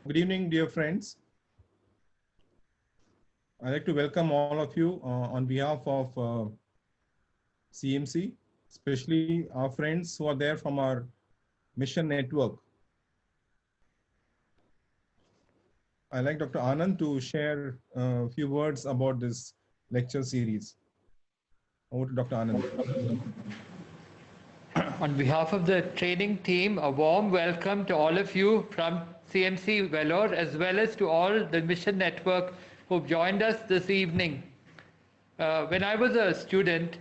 Good evening, dear friends. I'd like to welcome all of you on behalf of CMC, especially our friends who are there from our mission network. I'd like Dr. Anand to share a few words about this lecture series. Over to Dr. Anand. On behalf of the training team, a warm welcome to all of you from CMC Vellore, as well as to all the Mission Network who've joined us this evening. When I was a student,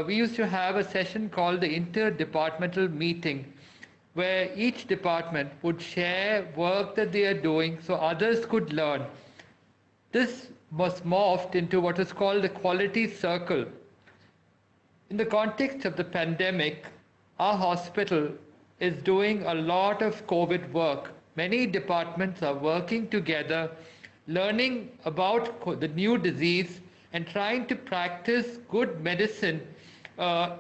we used to have a session called the interdepartmental meeting, where each department would share work that they are doing so others could learn. This was morphed into what is called the quality circle. In the context of the pandemic, our hospital is doing a lot of COVID work. Many departments are working together, learning about the new disease and trying to practice good medicine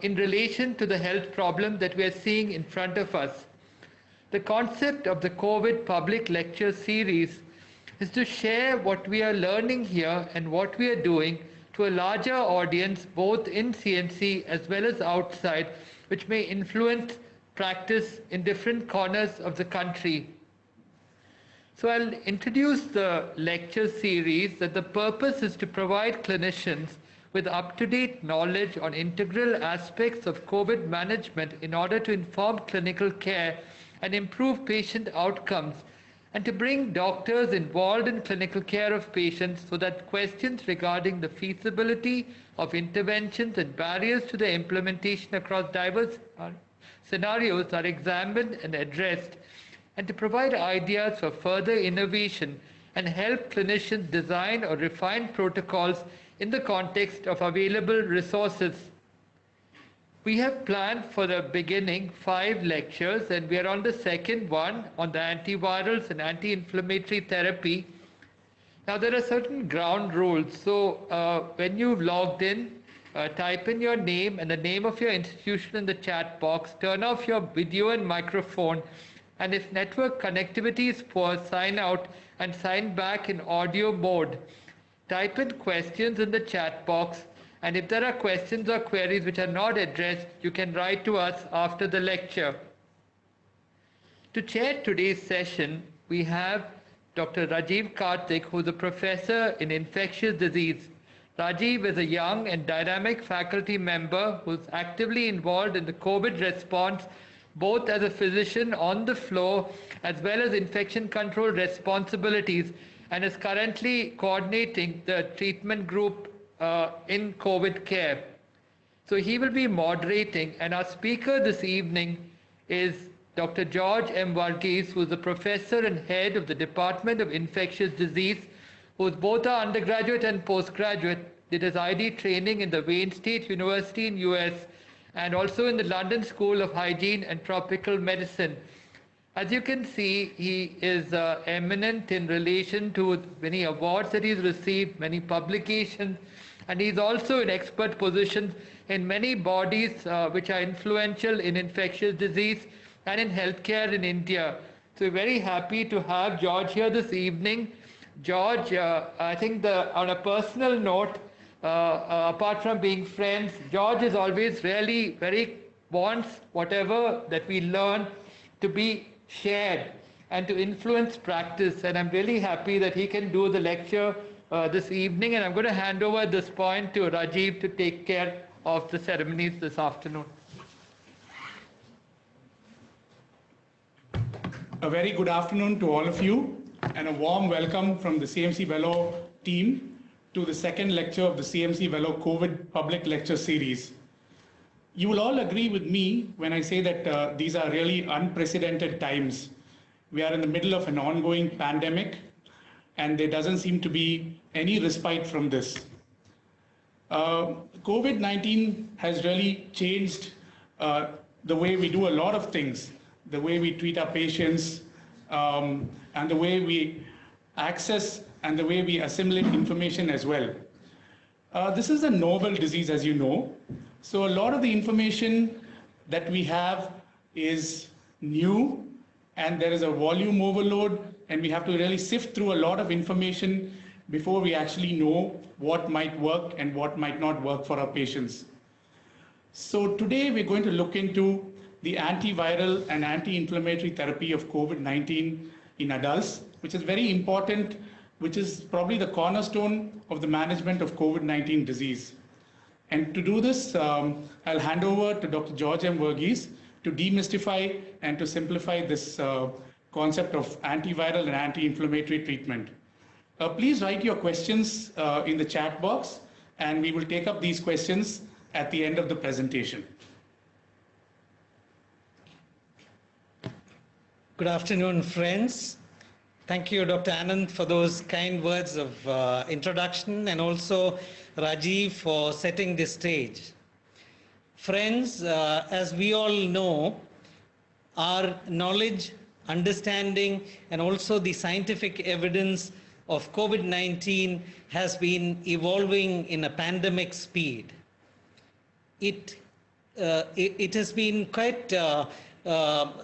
in relation to the health problem that we are seeing in front of us. The concept of the COVID public lecture series is to share what we are learning here and what we are doing to a larger audience, both in CMC as well as outside, which may influence practice in different corners of the country. So I'll introduce the lecture series that the purpose is to provide clinicians with up-to-date knowledge on integral aspects of COVID management in order to inform clinical care and improve patient outcomes, and to bring doctors involved in clinical care of patients so that questions regarding the feasibility of interventions and barriers to their implementation across diverse scenarios are examined and addressed, and to provide ideas for further innovation and help clinicians design or refine protocols in the context of available resources. We have planned for the beginning 5 lectures, and we are on the second one on the antivirals and anti-inflammatory therapy. Now, there are certain ground rules. So when you've logged in, type in your name and the name of your institution in the chat box, turn off your video and microphone, and if network connectivity is poor, sign out and sign back in audio mode. Type in questions in the chat box, and if there are questions or queries which are not addressed, you can write to us after the lecture. To chair today's session, we have Dr. Rajiv Karthik, who is a professor in infectious disease. Rajiv is a young and dynamic faculty member who is actively involved in the COVID response, both as a physician on the floor as well as infection control responsibilities, and is currently coordinating the treatment group in COVID care. So he will be moderating, and our speaker this evening is Dr. George M. Varghese, who is a professor and head of the Department of Infectious Disease, who is both our undergraduate and postgraduate, did his ID training in the Wayne State University in US and also in the London School of Hygiene and Tropical Medicine. As you can see, he is eminent in relation to many awards that he's received, many publications, and he's also in expert positions in many bodies which are influential in infectious disease and in healthcare in India. So we're very happy to have George here this evening. George, I think on a personal note, apart from being friends, George is always really wants whatever that we learn to be shared and to influence practice, and I'm really happy that he can do the lecture this evening, and I'm going to hand over at this point to Rajiv to take care of the ceremonies this afternoon. A very good afternoon to all of you, and a warm welcome from the CMC Vellore team to the second lecture of the CMC Vellore COVID Public Lecture Series. You will all agree with me when I say that these are really unprecedented times. We are in the middle of an ongoing pandemic, and there doesn't seem to be any respite from this. COVID-19 has really changed the way we do a lot of things, the way we treat our patients, and the way we access and the way we assimilate information as well. This is a novel disease, as you know. So a lot of the information that we have is new and there is a volume overload, and we have to really sift through a lot of information before we actually know what might work and what might not work for our patients. So today we're going to look into the antiviral and anti-inflammatory therapy of COVID-19 in adults, which is very important, which is probably the cornerstone of the management of COVID-19 disease. And to do this, I'll hand over to Dr. George M. Verghese to demystify and to simplify this concept of antiviral and anti-inflammatory treatment. Please write your questions in the chat box, and we will take up these questions at the end of the presentation. Good afternoon, friends. Thank you, Dr. Anand, for those kind words of introduction, and also Rajiv for setting the stage. Friends, as we all know, our knowledge, understanding, and also the scientific evidence of COVID-19 has been evolving in a pandemic speed. It has been quite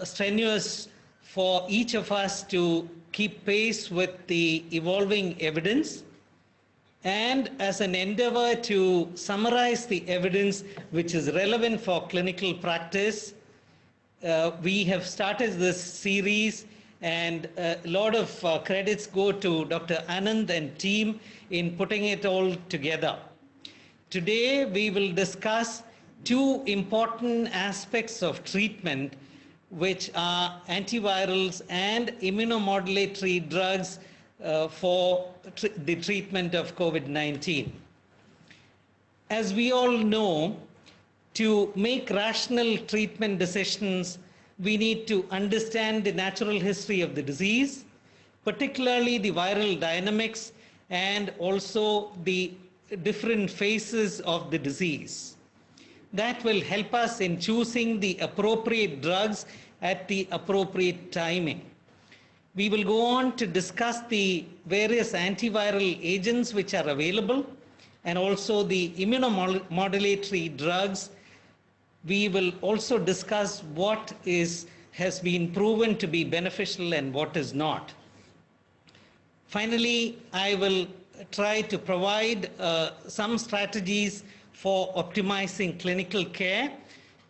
strenuous for each of us to keep pace with the evolving evidence, and as an endeavor to summarize the evidence which is relevant for clinical practice, we have started this series, and a lot of credits go to Dr. Anand and team in putting it all together. Today we will discuss two important aspects of treatment, which are antivirals and immunomodulatory drugs for the treatment of COVID-19. As we all know, to make rational treatment decisions, we need to understand the natural history of the disease, particularly the viral dynamics and also the different phases of the disease. That will help us in choosing the appropriate drugs at the appropriate timing. We will go on to discuss the various antiviral agents which are available, and also the immunomodulatory drugs. We will also discuss what has been proven to be beneficial and what is not. Finally, I will try to provide some strategies for optimizing clinical care.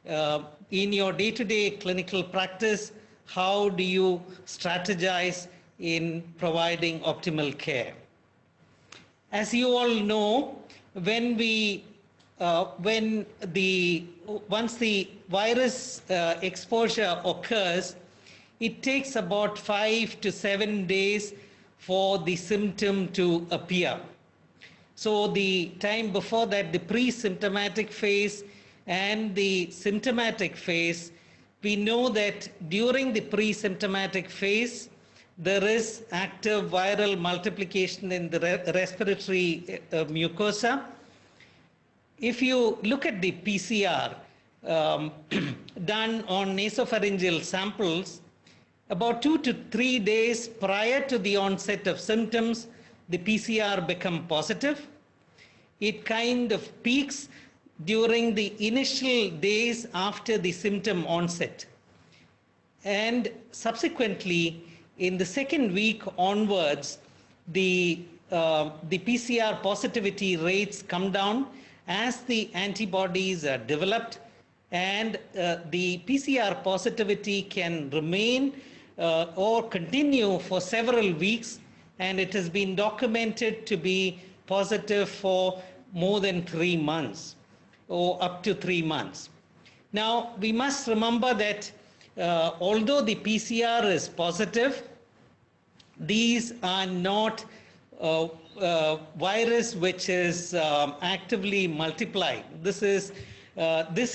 In your day-to-day clinical practice, how do you strategize in providing optimal care? As you all know, once the virus exposure occurs, it takes about 5 to 7 days for the symptom to appear. So the time before that, the pre-symptomatic phase and the symptomatic phase, we know that during the pre-symptomatic phase, there is active viral multiplication in the respiratory mucosa. If you look at the PCR done on nasopharyngeal samples, about 2 to 3 days prior to the onset of symptoms, the PCR become positive. It kind of peaks during the initial days after the symptom onset. And subsequently, in the second week onwards, the PCR positivity rates come down as the antibodies are developed, and the PCR positivity can remain or continue for several weeks, and it has been documented to be positive for more than 3 months or up to 3 months. Now, we must remember that although the PCR is positive, these are not virus which is actively multiplying. This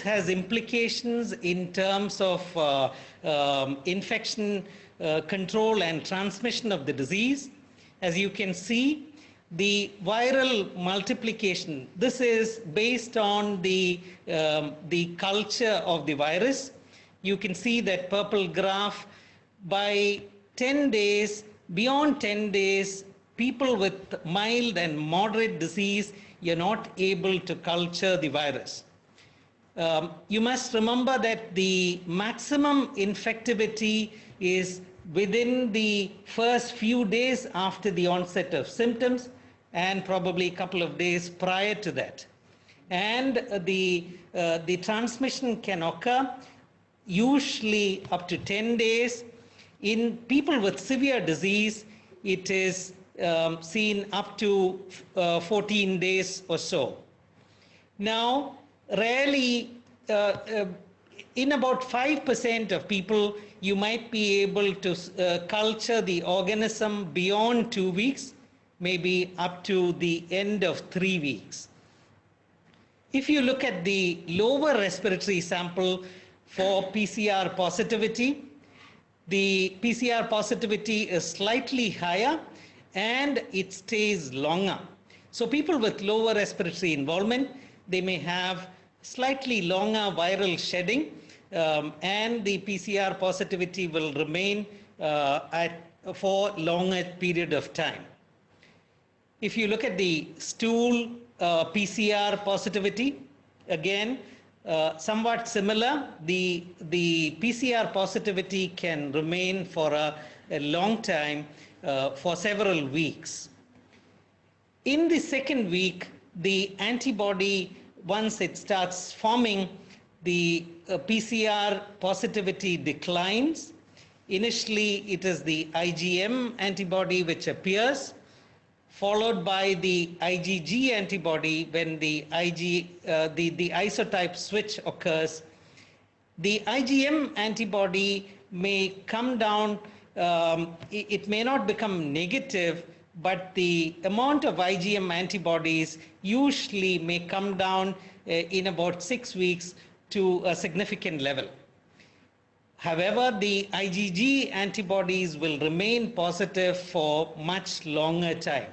has implications in terms of infection control and transmission of the disease. As you can see, the viral multiplication, this is based on the culture of the virus. You can see that purple graph. By 10 days, beyond 10 days, people with mild and moderate disease, you're not able to culture the virus. You must remember that the maximum infectivity is within the first few days after the onset of symptoms and probably a couple of days prior to that. And the transmission can occur usually up to 10 days. In people with severe disease, it is seen up to 14 days or so. Now, rarely, in about 5% of people, you might be able to culture the organism beyond 2 weeks, maybe up to the end of 3 weeks. If you look at the lower respiratory sample for PCR positivity, the PCR positivity is slightly higher and it stays longer. So people with lower respiratory involvement, they may have slightly longer viral shedding, and the PCR positivity will remain for longer period of time. If you look at the stool PCR positivity, again, somewhat similar. The PCR positivity can remain for a long time, for several weeks. In the second week, the antibody, once it starts forming, the PCR positivity declines. Initially, it is the IgM antibody which appears, followed by the IgG antibody when the isotype switch occurs. The IgM antibody may come down, it may not become negative, but the amount of IgM antibodies usually may come down in about 6 weeks to a significant level. However, the IgG antibodies will remain positive for much longer time.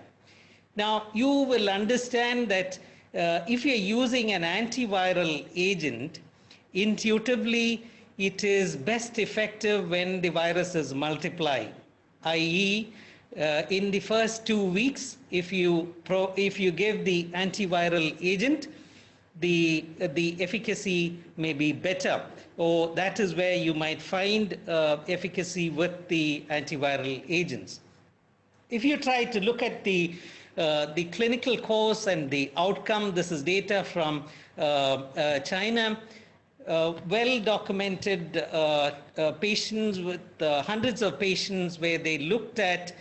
Now, you will understand that if you're using an antiviral agent, intuitively, it is best effective when the virus is multiplied, i.e., in the first 2 weeks, if you give the antiviral agent, the efficacy may be better, or that is where you might find efficacy with the antiviral agents. If you try to look at the clinical course and the outcome, this is data from China, well documented patients with hundreds of patients where they looked at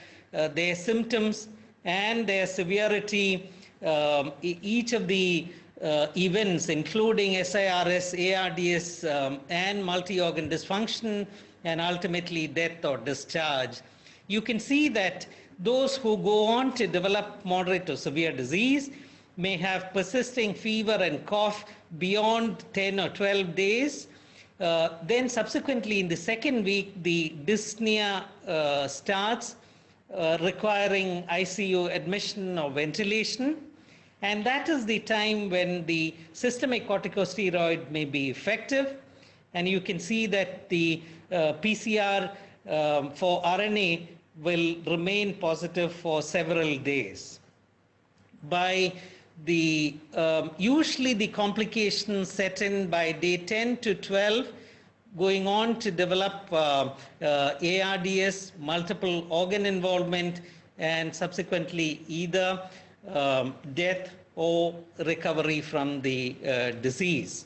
their symptoms and their severity, each of the events including SIRS, ARDS, and multi-organ dysfunction, and ultimately death or discharge. You can see that those who go on to develop moderate to severe disease may have persisting fever and cough beyond 10 or 12 days. Then subsequently in the second week, the dyspnea starts, requiring ICU admission or ventilation. And that is the time when the systemic corticosteroid may be effective. And you can see that the PCR for RNA will remain positive for several days. By the usually the complications set in by day 10 to 12, going on to develop ARDS, multiple organ involvement, and subsequently either death or recovery from the disease.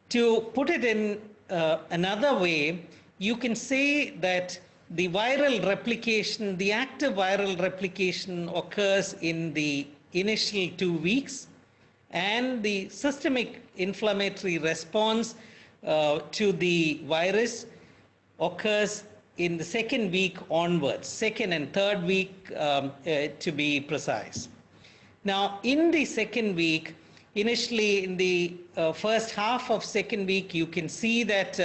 To put it in another way, you can say that the viral replication, the active viral replication occurs in the initial 2 weeks, and the systemic inflammatory response to the virus occurs in the second week onwards, second and third week to be precise. Now, in the second week, initially in the first half of second week, you can see that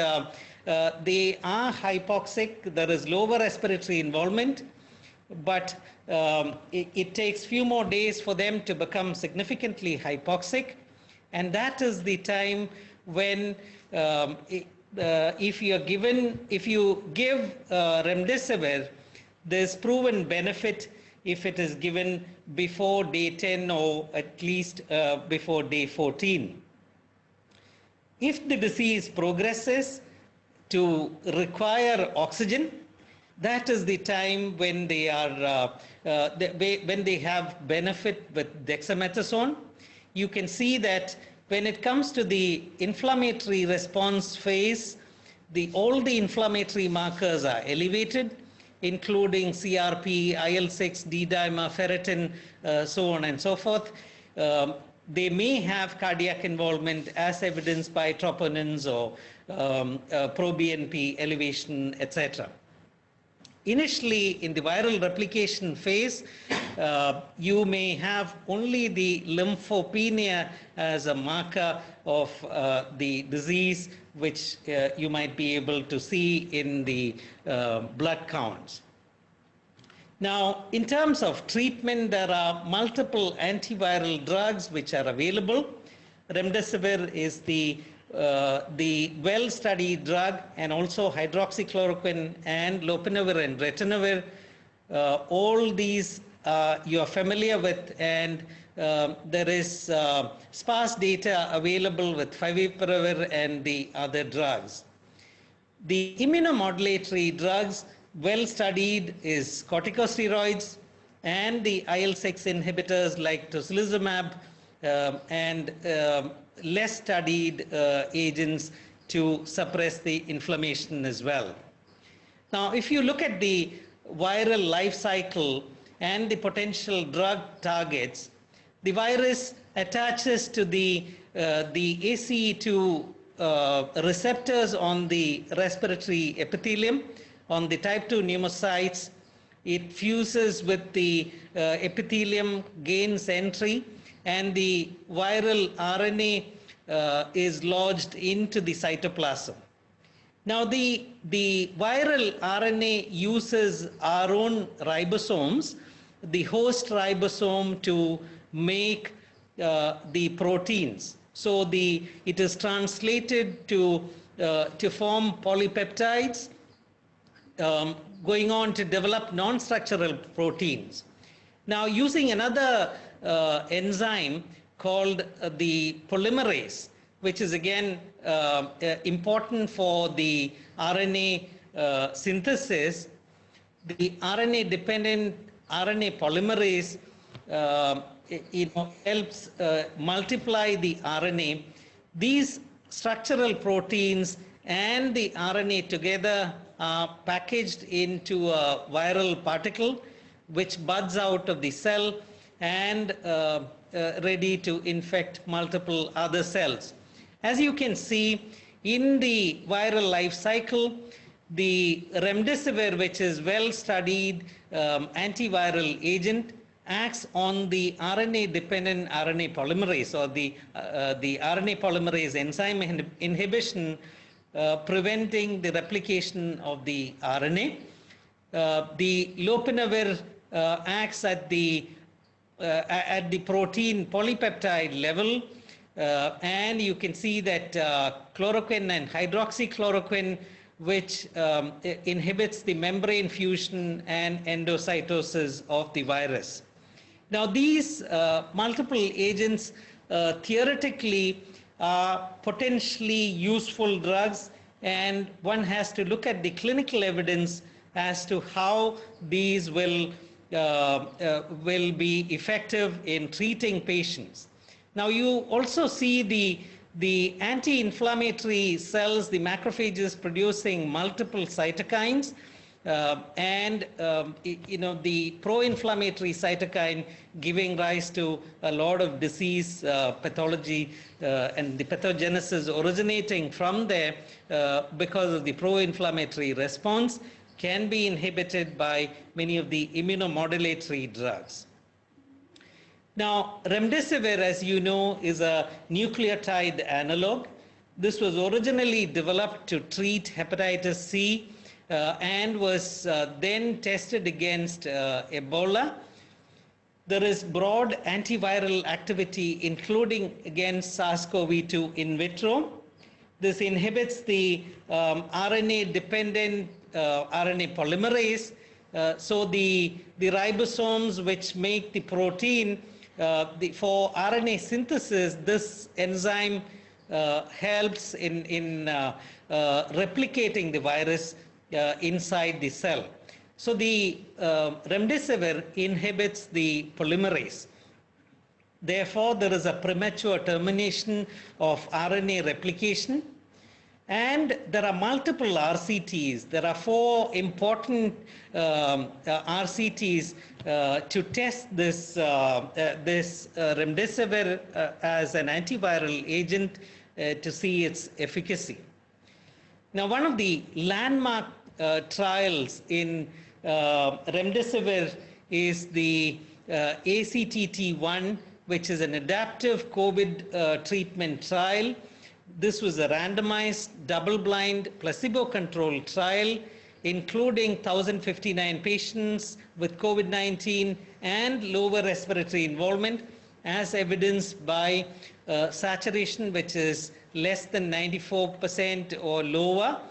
they are hypoxic. There is lower respiratory involvement, but it takes few more days for them to become significantly hypoxic, and that is the time when if you give remdesivir, there's proven benefit if it is given before day 10 or at least before day 14. If the disease progresses to require oxygen, that is the time when they are when they have benefit with dexamethasone. You can see that when it comes to the inflammatory response phase, all the inflammatory markers are elevated, including CRP, IL-6, D-dimer, ferritin, so on and so forth. They may have cardiac involvement as evidenced by troponins or pro-BNP elevation, etc. Initially, in the viral replication phase, you may have only the lymphopenia as a marker of the disease, which you might be able to see in the blood counts. Now, in terms of treatment, there are multiple antiviral drugs which are available. Remdesivir is the well-studied drug, and also hydroxychloroquine and lopinavir and ritonavir. All these you are familiar with, and there is sparse data available with favipiravir and the other drugs. The immunomodulatory drugs, well studied, is corticosteroids and the IL-6 inhibitors like tocilizumab, and less studied agents to suppress the inflammation as well. Now, if you look at the viral life cycle and the potential drug targets, the virus attaches to the ACE2 receptors on the respiratory epithelium, on the type 2 pneumocytes. It fuses with the epithelium, gains entry, and the viral RNA is lodged into the cytoplasm. Now, the viral RNA uses our own ribosomes, the host ribosome, to make the proteins. So it is translated to form polypeptides, going on to develop non-structural proteins. Now, using another enzyme called the polymerase, which is again important for the RNA synthesis, the RNA-dependent RNA polymerase helps multiply the RNA. These structural proteins and the RNA together are packaged into a viral particle, which buds out of the cell and ready to infect multiple other cells. As you can see, in the viral life cycle, the remdesivir, which is well-studied antiviral agent, acts on the RNA-dependent RNA polymerase, or the RNA polymerase enzyme inhibition, preventing the replication of the RNA. The lopinavir acts at the protein polypeptide level, and you can see that chloroquine and hydroxychloroquine, which inhibits the membrane fusion and endocytosis of the virus. Now, these multiple agents theoretically are potentially useful drugs, and one has to look at the clinical evidence as to how these will be effective in treating patients. Now, you also see the anti-inflammatory cells, the macrophages, producing multiple cytokines, and the pro-inflammatory cytokine giving rise to a lot of disease pathology and the pathogenesis originating from there because of the pro-inflammatory response can be inhibited by many of the immunomodulatory drugs. Now, remdesivir, as you know, is a nucleotide analog. This was originally developed to treat hepatitis C and was then tested against Ebola. There is broad antiviral activity, including against SARS-CoV-2 in vitro. This inhibits the RNA-dependent RNA polymerase. So the ribosomes which make the protein, for RNA synthesis, this enzyme helps in replicating the virus inside the cell. So the remdesivir inhibits the polymerase. Therefore, there is a premature termination of RNA replication. And there are multiple RCTs. There are 4 important RCTs to test this remdesivir as an antiviral agent to see its efficacy. Now, one of the landmark trials in remdesivir is the ACTT1, which is an adaptive COVID treatment trial. This was a randomized, double-blind, placebo-controlled trial, including 1,059 patients with COVID-19 and lower respiratory involvement, as evidenced by saturation, which is less than 94% or lower,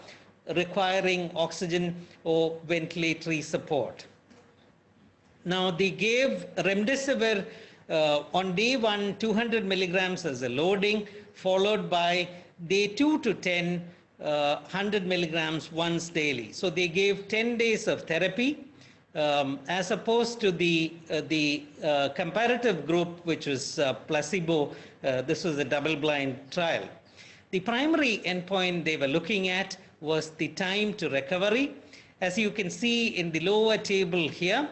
requiring oxygen or ventilatory support. Now, they gave remdesivir on day 1, 200 milligrams as a loading, followed by day 2 to 10, 100 milligrams once daily. So they gave 10 days of therapy as opposed to the comparative group, which was placebo. This was a double-blind trial. The primary endpoint they were looking at was the time to recovery. As you can see in the lower table here,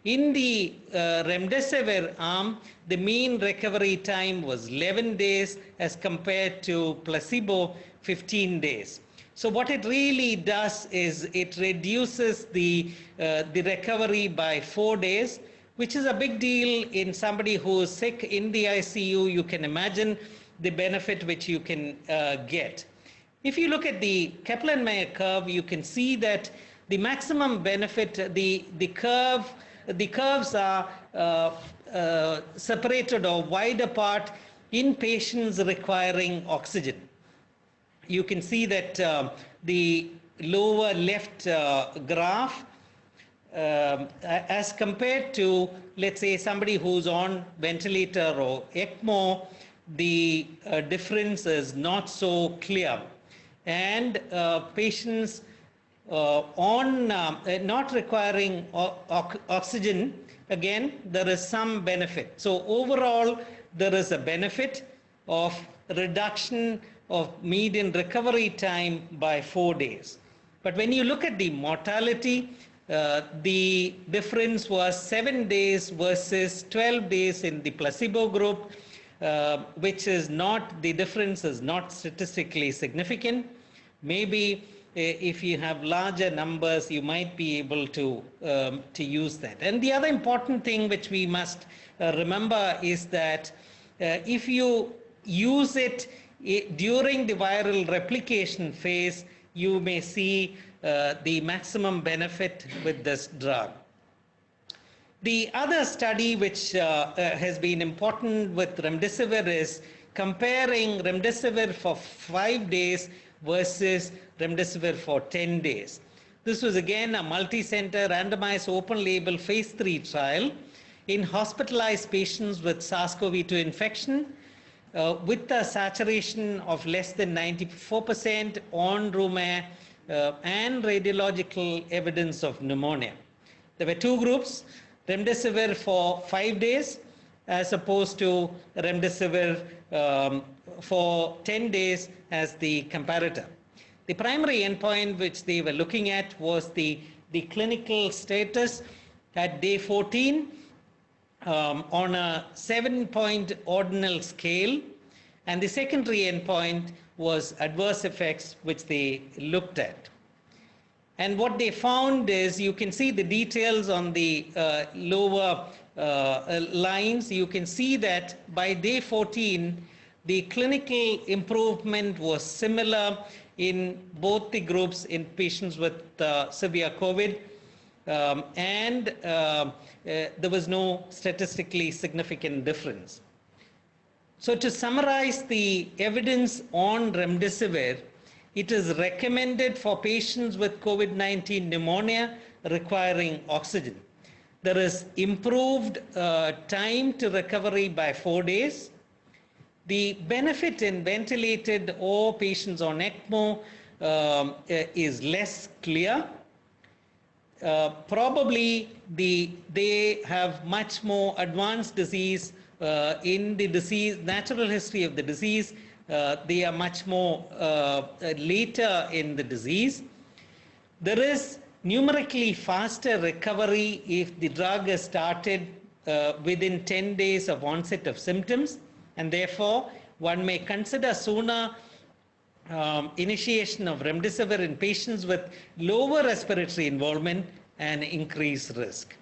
in the remdesivir arm, the mean recovery time was 11 days as compared to placebo, 15 days. So what it really does is it reduces the recovery by 4 days, which is a big deal in somebody who is sick in the ICU. You can imagine the benefit which you can get. If you look at the Kaplan-Meier curve, you can see that the maximum benefit, the curves are separated or wide apart in patients requiring oxygen. You can see that the lower left graph, as compared to, let's say, somebody who's on ventilator or ECMO, the difference is not so clear. And patients not requiring oxygen, again, there is some benefit. So overall, there is a benefit of reduction of median recovery time by 4 days. But when you look at the mortality, the difference was 7 days versus 12 days in the placebo group, which is not, the difference is not statistically significant. Maybe if you have larger numbers, you might be able to use that. And the other important thing which we must remember is that if you use it during the viral replication phase, you may see the maximum benefit with this drug. The other study which has been important with remdesivir is comparing remdesivir for 5 days versus remdesivir for 10 days. This was again a multi-center randomized open-label phase 3 trial in hospitalized patients with SARS-CoV-2 infection with a saturation of less than 94% on room air and radiological evidence of pneumonia. There were 2 groups, remdesivir for 5 days as opposed to remdesivir for 10 days as the comparator. The primary endpoint which they were looking at was the clinical status at day 14 on a 7-point ordinal scale, and the secondary endpoint was adverse effects which they looked at. And what they found is, you can see the details on the lower lines. You can see that by day 14, the clinical improvement was similar in both the groups in patients with severe COVID, and there was no statistically significant difference. So to summarize the evidence on remdesivir, it is recommended for patients with COVID-19 pneumonia requiring oxygen. There is improved time to recovery by 4 days. The benefit in ventilated or patients on ECMO is less clear. Probably they have much more advanced disease in the disease, natural history of the disease. They are much more later in the disease. There is numerically faster recovery if the drug is started within 10 days of onset of symptoms, and therefore one may consider sooner initiation of remdesivir in patients with lower respiratory involvement and increased risk.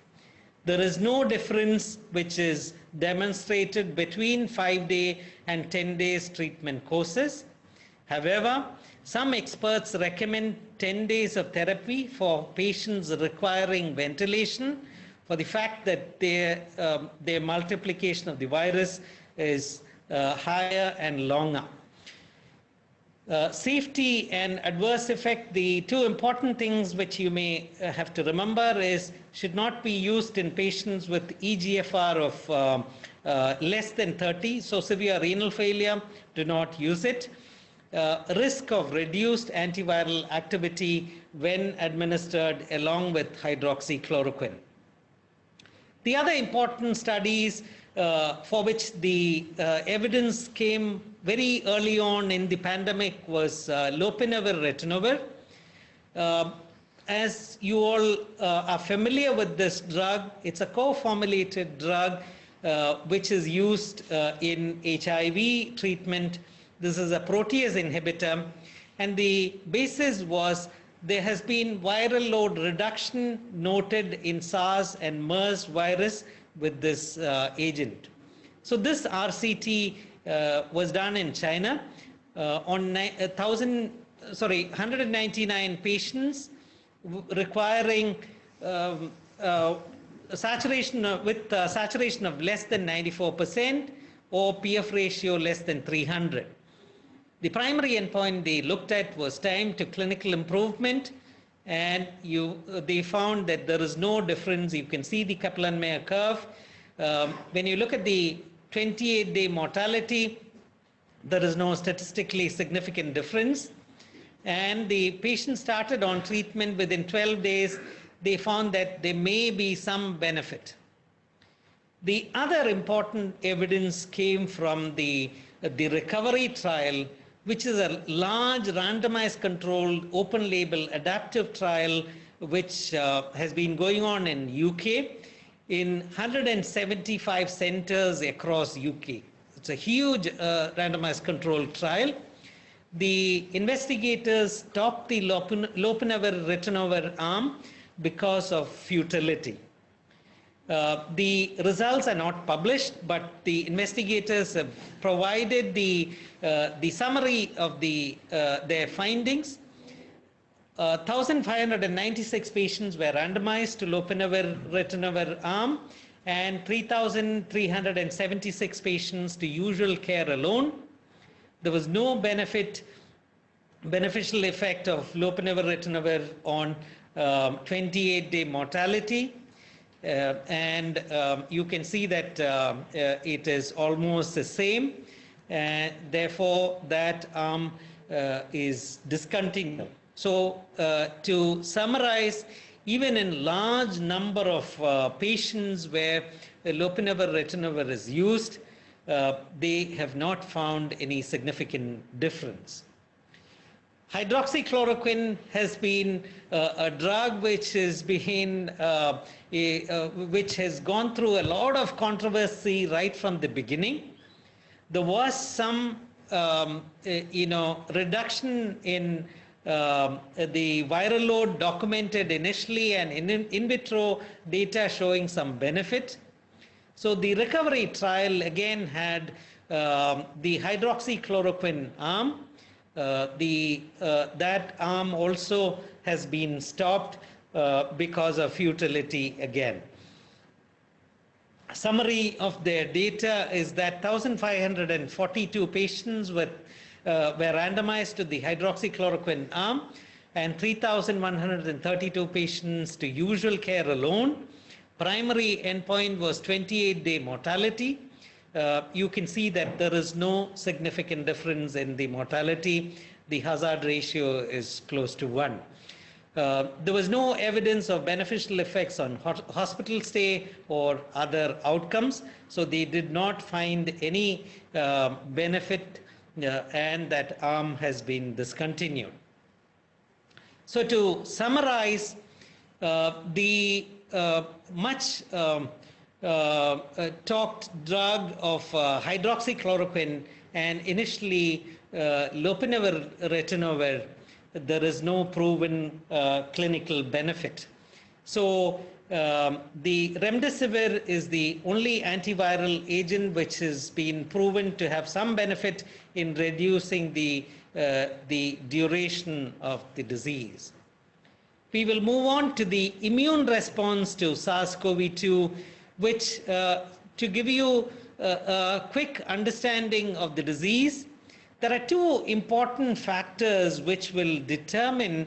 There is no difference which is demonstrated between 5-day and 10 days treatment courses. However, some experts recommend 10 days of therapy for patients requiring ventilation for the fact that their multiplication of the virus is higher and longer. Safety and adverse effect, the two important things which you may have to remember is should not be used in patients with EGFR of less than 30, so severe renal failure, do not use it. Risk of reduced antiviral activity when administered along with hydroxychloroquine. The other important studies for which the evidence came very early on in the pandemic was lopinavir ritonavir. As you all are familiar with this drug, it's a co-formulated drug which is used in HIV treatment. This is a protease inhibitor, and the basis was there has been viral load reduction noted in SARS and MERS virus with this agent. So this RCT was done in China on 199 patients requiring saturation of less than 94% or PF ratio less than 300. The primary endpoint they looked at was time to clinical improvement, and they found that there is no difference. You can see the Kaplan-Meier curve. When you look at the 28-day mortality, there is no statistically significant difference. And the patient started on treatment within 12 days. They found that there may be some benefit. The other important evidence came from the recovery trial, which is a large randomized controlled open label adaptive trial which has been going on in UK in 175 centers across UK. It's a huge randomized controlled trial. The investigators stopped the lopinavir ritonavir arm because of futility. The results are not published, but the investigators have provided the summary of their findings. 1,596 patients were randomized to lopinavir ritonavir arm and 3,376 patients to usual care alone. There was no beneficial effect of lopinavir ritonavir on 28-day mortality. And you can see that it is almost the same. Therefore, that arm is discontinued. So to summarize, even in large number of patients where lopinavir ritonavir is used, they have not found any significant difference. Hydroxychloroquine has been a drug which has gone through a lot of controversy right from the beginning. There was some reduction in the viral load documented initially, and in vitro data showing some benefit. So the recovery trial again had the hydroxychloroquine arm. That arm also has been stopped because of futility again. Summary of their data is that 1,542 patients were randomized to the hydroxychloroquine arm and 3,132 patients to usual care alone. Primary endpoint was 28-day mortality. you can see that there is no significant difference in the mortality. The hazard ratio is close to 1. There was no evidence of beneficial effects on hospital stay or other outcomes, so they did not find any benefit, and that arm has been discontinued. So to summarize, the much talked drug of hydroxychloroquine and initially lopinavir ritonavir, there is no proven clinical benefit. So the remdesivir is the only antiviral agent which has been proven to have some benefit in reducing the duration of the disease. We will move on to the immune response to SARS-CoV-2, which to give you a quick understanding of the disease, there are two important factors which will determine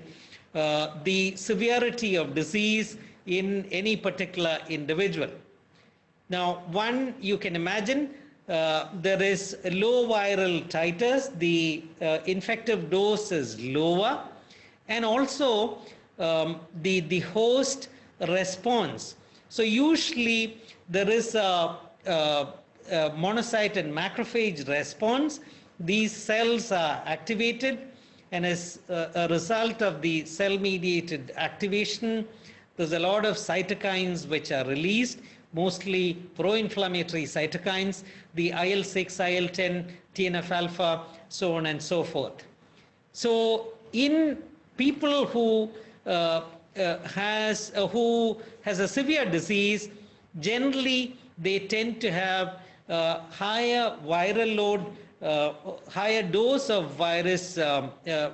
the severity of disease in any particular individual. Now, one, you can imagine there is low viral titers, the infective dose is lower, and also the host response. So usually there is a monocyte and macrophage response. These cells are activated, and as a result of the cell-mediated activation, there's a lot of cytokines which are released, mostly pro-inflammatory cytokines, the IL-6, IL-10, TNF-alpha, so on and so forth. So in people who has a severe disease, generally they tend to have higher viral load, higher dose of virus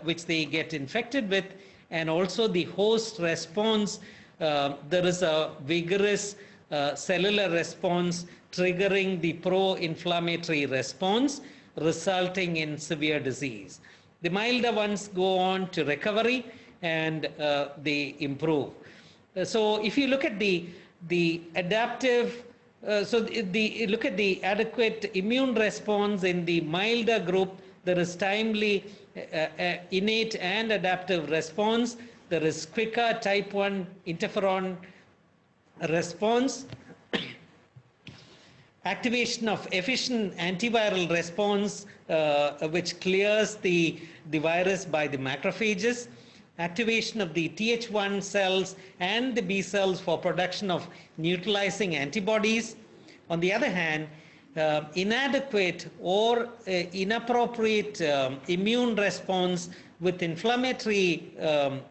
which they get infected with, and also the host response. There is a vigorous cellular response triggering the pro-inflammatory response, resulting in severe disease. The milder ones go on to recovery and they improve. So if you look at the adaptive, look at the adequate immune response in the milder group, there is timely innate and adaptive response. There is quicker type 1 interferon response, activation of efficient antiviral response which clears the virus by the macrophages, activation of the Th1 cells and the B cells for production of neutralizing antibodies. On the other hand, inadequate or inappropriate immune response with inflammatory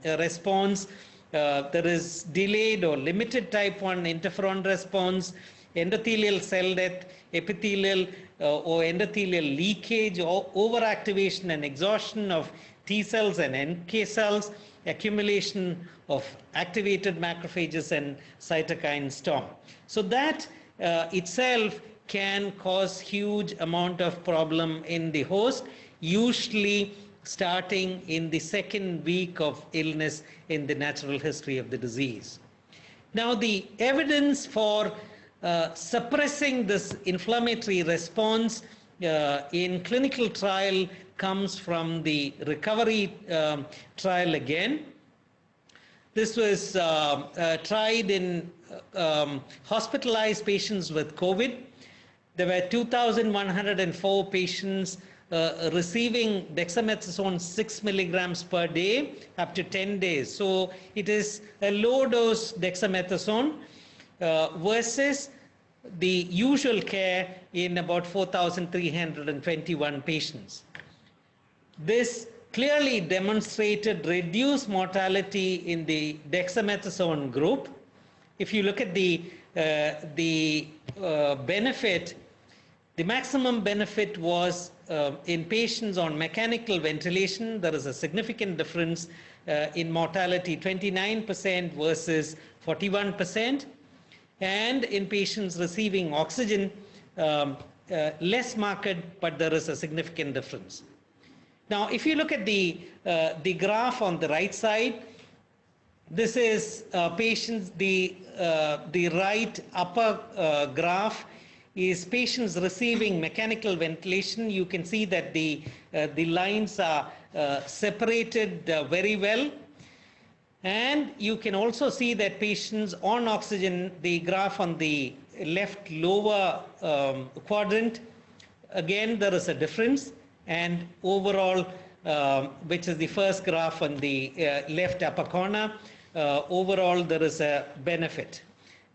response, there is delayed or limited type 1 interferon response, endothelial cell death, epithelial or endothelial leakage, or overactivation and exhaustion of T cells and NK cells, accumulation of activated macrophages and cytokine storm. So that itself can cause huge amount of problem in the host, usually starting in the second week of illness in the natural history of the disease. Now, the evidence for suppressing this inflammatory response in clinical trial comes from the recovery trial again. This was tried in hospitalized patients with COVID. There were 2,104 patients receiving dexamethasone 6 milligrams per day up to 10 days. So it is a low dose dexamethasone versus the usual care in about 4,321 patients. This clearly demonstrated reduced mortality in the dexamethasone group. If you look at the benefit, the maximum benefit was in patients on mechanical ventilation. There is a significant difference in mortality, 29% versus 41%. And in patients receiving oxygen, less marked, but there is a significant difference. Now, if you look at the graph on the right side, this is patients, the right upper graph is patients receiving mechanical ventilation. You can see that the lines are separated very well. And you can also see that patients on oxygen, the graph on the left lower quadrant, again there is a difference, and overall, which is the first graph on the left upper corner, overall there is a benefit.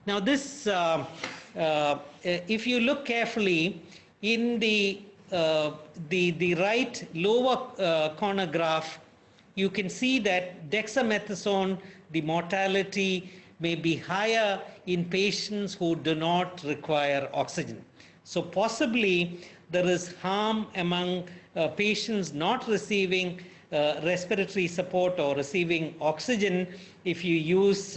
Now this, if you look carefully in the right lower corner graph, you can see that dexamethasone, the mortality may be higher in patients who do not require oxygen. So possibly there is harm among patients not receiving respiratory support or receiving oxygen if you use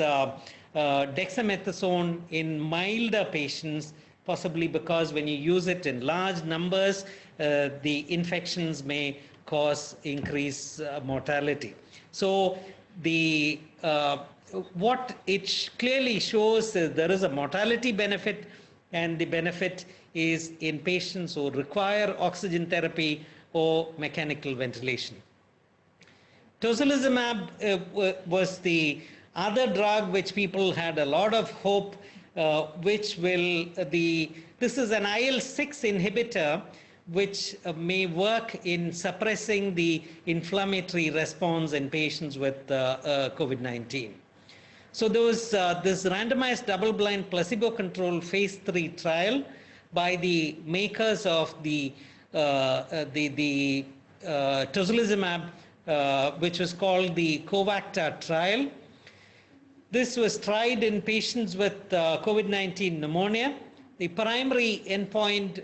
dexamethasone in milder patients, possibly because when you use it in large numbers, the infections may cause increased mortality. So the what it clearly shows is there is a mortality benefit, and the benefit is in patients who require oxygen therapy or mechanical ventilation. Tocilizumab was the other drug which people had a lot of hope, which will this is an IL-6 inhibitor which may work in suppressing the inflammatory response in patients with COVID-19. So there was this randomized double-blind placebo-controlled phase 3 trial by the makers of the tocilizumab, which was called the COVACTA trial. This was tried in patients with COVID-19 pneumonia. The primary endpoint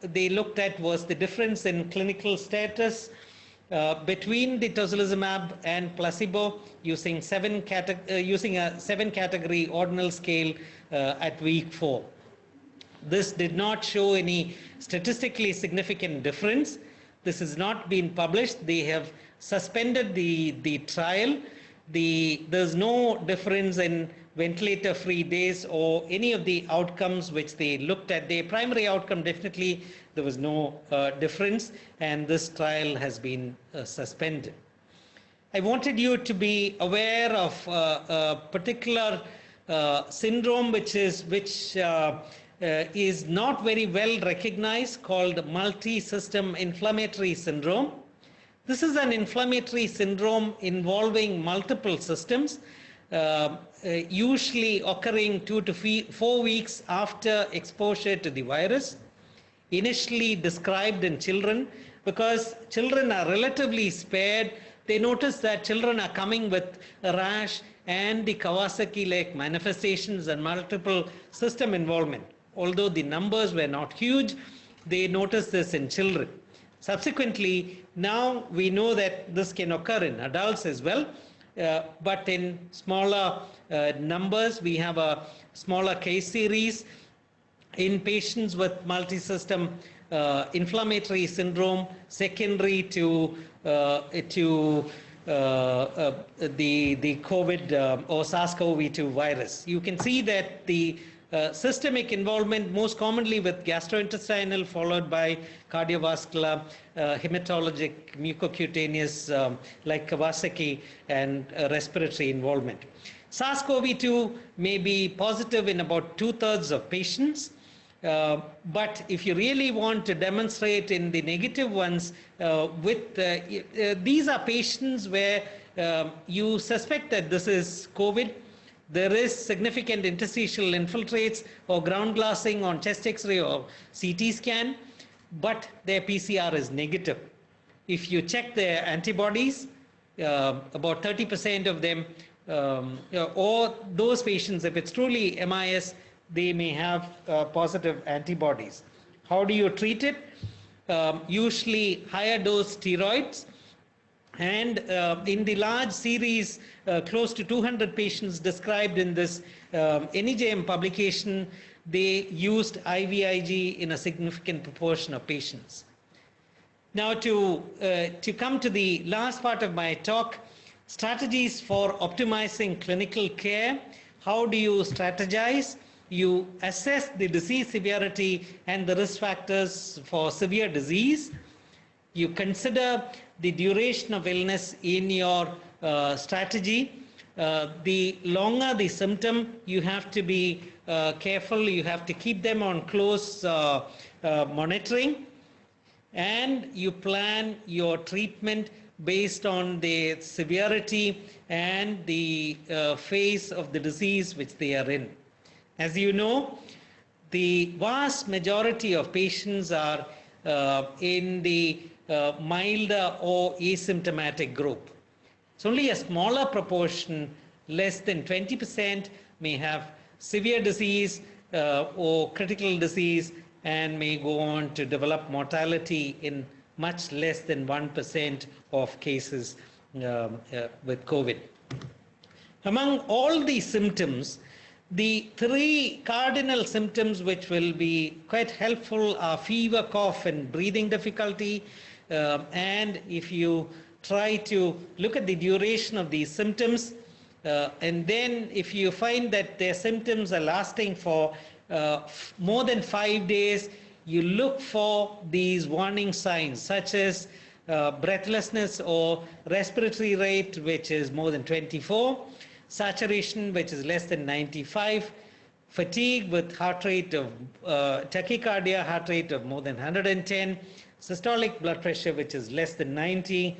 they looked at was the difference in clinical status between the tocilizumab and placebo using a 7-category ordinal scale at week 4. This did not show any statistically significant difference. This has not been published. They have suspended the trial. There's no difference in ventilator-free days or any of the outcomes which they looked at. The primary outcome, definitely there was no difference, and this trial has been suspended. I wanted you to be aware of a particular syndrome which is not very well recognized, called multi-system inflammatory syndrome. This is an inflammatory syndrome involving multiple systems, usually occurring 2 to 4 weeks after exposure to the virus. Initially described in children, because children are relatively spared. They notice that children are coming with a rash and the Kawasaki-like manifestations and multiple system involvement. Although the numbers were not huge, they noticed this in children. Subsequently, now we know that this can occur in adults as well, but in smaller numbers. We have a smaller case series in patients with multi-system inflammatory syndrome secondary to the COVID or SARS-CoV-2 virus. You can see that the systemic involvement most commonly with gastrointestinal, followed by cardiovascular, hematologic, mucocutaneous like Kawasaki, and respiratory involvement. SARS-CoV-2 may be positive in about 2/3 of patients, but if you really want to demonstrate in the negative ones, these are patients where you suspect that this is COVID. There is significant interstitial infiltrates or ground glassing on chest X-ray or CT scan, but their PCR is negative. If you check their antibodies, about 30% of them, or those patients, if it's truly MIS, they may have positive antibodies. How do you treat it? Usually higher dose steroids. And in the large series, close to 200 patients described in this NEJM publication, they used IVIG in a significant proportion of patients. Now to come to the last part of my talk, strategies for optimizing clinical care. How do you strategize? you assess the disease severity and the risk factors for severe disease. You consider the duration of illness in your strategy. The longer the symptom, you have to be careful. You have to keep them on close monitoring, and you plan your treatment based on the severity and the phase of the disease which they are in. As you know, the vast majority of patients are in the milder or asymptomatic group. It's only a smaller proportion, less than 20%, may have severe disease or critical disease and may go on to develop mortality in much less than 1% of cases with COVID. Among all these symptoms, the three cardinal symptoms which will be quite helpful are fever, cough, and breathing difficulty. And if you try to look at the duration of these symptoms, and then if you find that their symptoms are lasting for more than 5 days, you look for these warning signs such as breathlessness or respiratory rate which is more than 24, saturation which is less than 95, fatigue with heart rate of tachycardia, heart rate of more than 110, systolic blood pressure which is less than 90.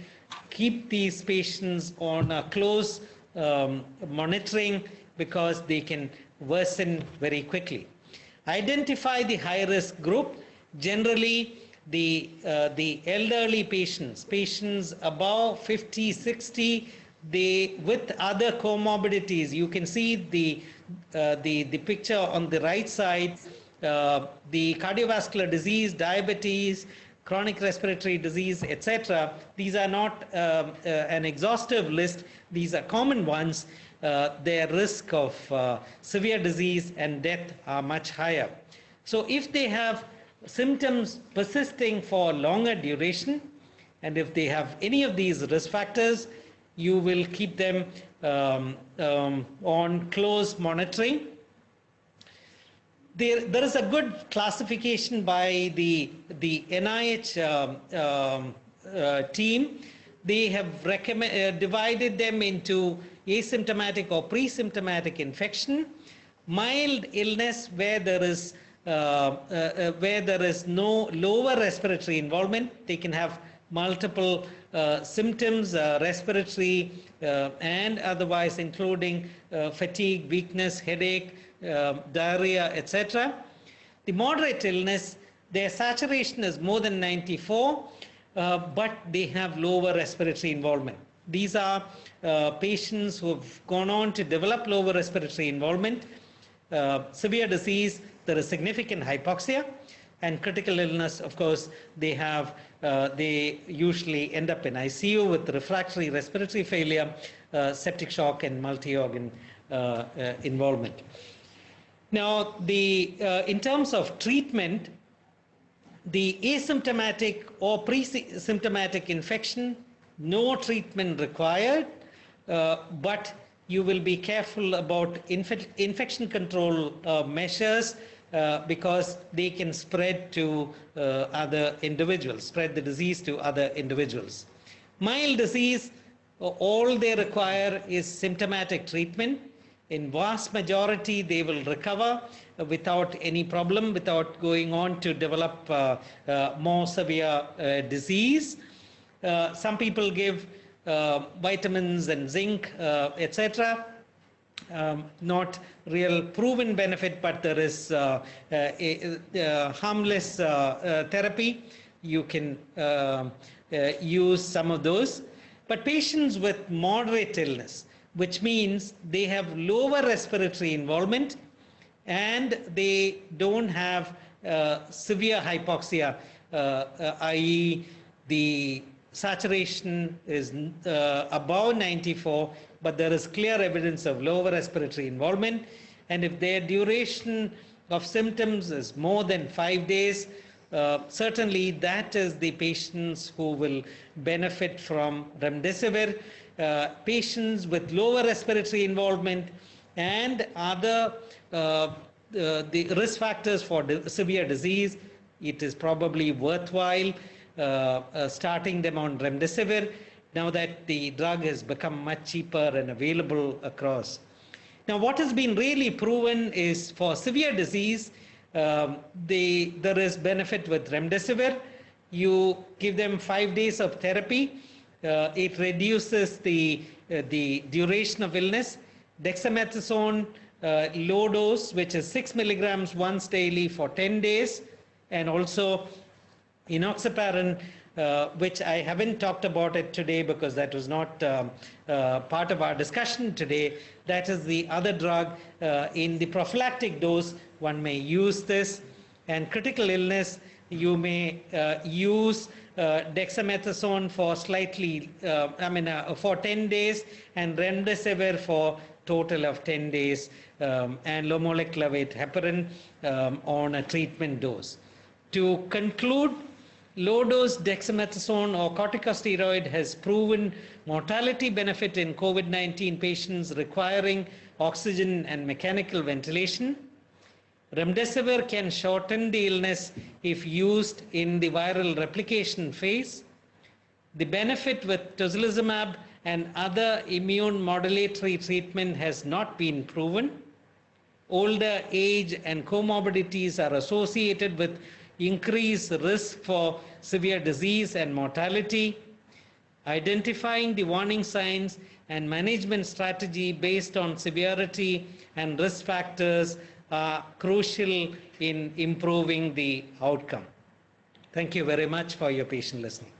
Keep these patients on a close monitoring because they can worsen very quickly. Identify the high-risk group. Generally, the elderly patients above 50, 60, they with other comorbidities. You can see the picture on the right side. The cardiovascular disease, diabetes, chronic respiratory disease, etc. These are not an exhaustive list. These are common ones. Their risk of severe disease and death are much higher. So if they have symptoms persisting for longer duration, and if they have any of these risk factors, you will keep them on close monitoring. There is a good classification by the NIH team. They have divided them into asymptomatic or pre-symptomatic infection, mild illness where there is no lower respiratory involvement. They can have multiple symptoms, respiratory and otherwise, including fatigue, weakness, headache, diarrhea, etc. The moderate illness, their saturation is more than 94, but they have lower respiratory involvement. These are patients who have gone on to develop lower respiratory involvement, severe disease, there is significant hypoxia, and critical illness, of course, they usually end up in ICU with refractory respiratory failure, septic shock, and multi-organ involvement. Now, in terms of treatment, the asymptomatic or pre-symptomatic infection, no treatment required, but you will be careful about infection control measures because they can spread to other individuals, spread the disease to other individuals. Mild disease, all they require is symptomatic treatment. In vast majority, they will recover without any problem, without going on to develop more severe disease. Some people give vitamins and zinc, etc. Not real proven benefit, but there is harmless therapy. You can use some of those. But patients with moderate illness, which means they have lower respiratory involvement and they don't have severe hypoxia, i.e. the saturation is above 94, but there is clear evidence of lower respiratory involvement. And if their duration of symptoms is more than 5 days, certainly that is the patients who will benefit from remdesivir. Patients with lower respiratory involvement and other the risk factors for severe disease, it is probably worthwhile starting them on remdesivir now that the drug has become much cheaper and available across. Now, what has been really proven is for severe disease, there is benefit with remdesivir. You give them 5 days of therapy. It reduces the duration of illness. Dexamethasone, low dose, which is 6 milligrams once daily for 10 days, and also enoxaparin, which I haven't talked about it today because that was not part of our discussion today. That is the other drug. In the prophylactic dose, one may use this. And critical illness, you may use dexamethasone for for 10 days and remdesivir for total of 10 days and low molecular weight heparin on a treatment dose. To conclude, low-dose dexamethasone or corticosteroid has proven mortality benefit in COVID-19 patients requiring oxygen and mechanical ventilation. Remdesivir can shorten the illness if used in the viral replication phase. The benefit with tocilizumab and other immune modulatory treatment has not been proven. Older age and comorbidities are associated with increased risk for severe disease and mortality. Identifying the warning signs and management strategy based on severity and risk factors are crucial in improving the outcome. Thank you very much for your patient listening.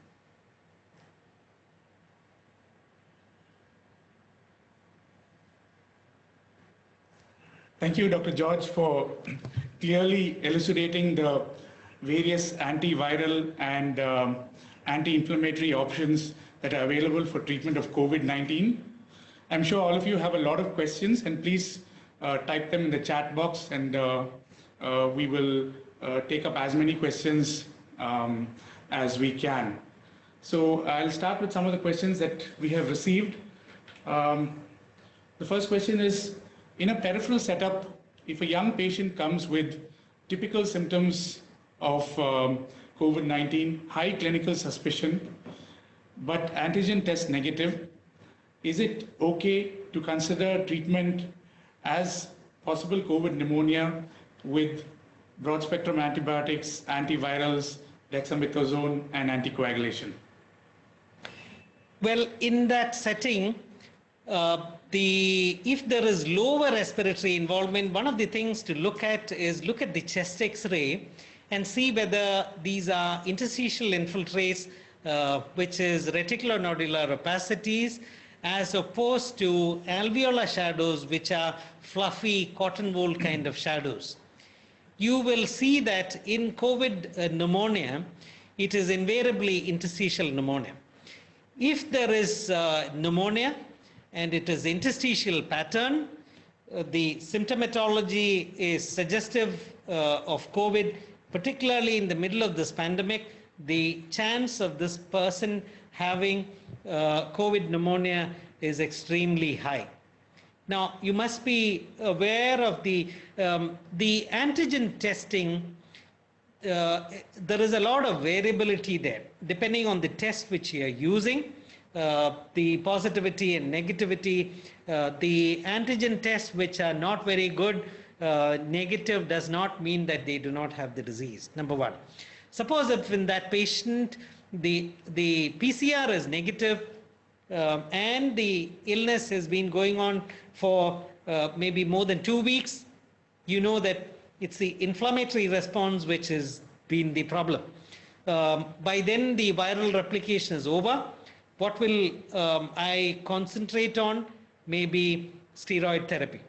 Thank you, Dr. George, for clearly elucidating the various antiviral and anti-inflammatory options that are available for treatment of COVID-19. I'm sure all of you have a lot of questions, and please type them in the chat box, and we will take up as many questions as we can. So I'll start with some of the questions that we have received. The first question is, in a peripheral setup, if a young patient comes with typical symptoms of COVID-19, high clinical suspicion, but antigen test negative, is it okay to consider treatment as possible COVID pneumonia with broad-spectrum antibiotics, antivirals, dexamethasone, and anticoagulation? Well, in that setting, if there is lower respiratory involvement, one of the things to look at is look at the chest X-ray and see whether these are interstitial infiltrates, which is reticulonodular opacities, as opposed to alveolar shadows, which are fluffy cotton wool kind of shadows. You will see that in COVID pneumonia, it is invariably interstitial pneumonia. If there is pneumonia and it is interstitial pattern, the symptomatology is suggestive of COVID, particularly in the middle of this pandemic. The chance of this person having COVID pneumonia is extremely high. Now, you must be aware of the antigen testing. There is a lot of variability there, depending on the test which you are using, the positivity and negativity. The antigen tests which are not very good, negative, does not mean that they do not have the disease, number one. Suppose if in that patient the PCR is negative and the illness has been going on for maybe more than 2 weeks, you know that it's the inflammatory response which has been the problem. By then the viral replication is over. What will I concentrate on? Maybe steroid therapy.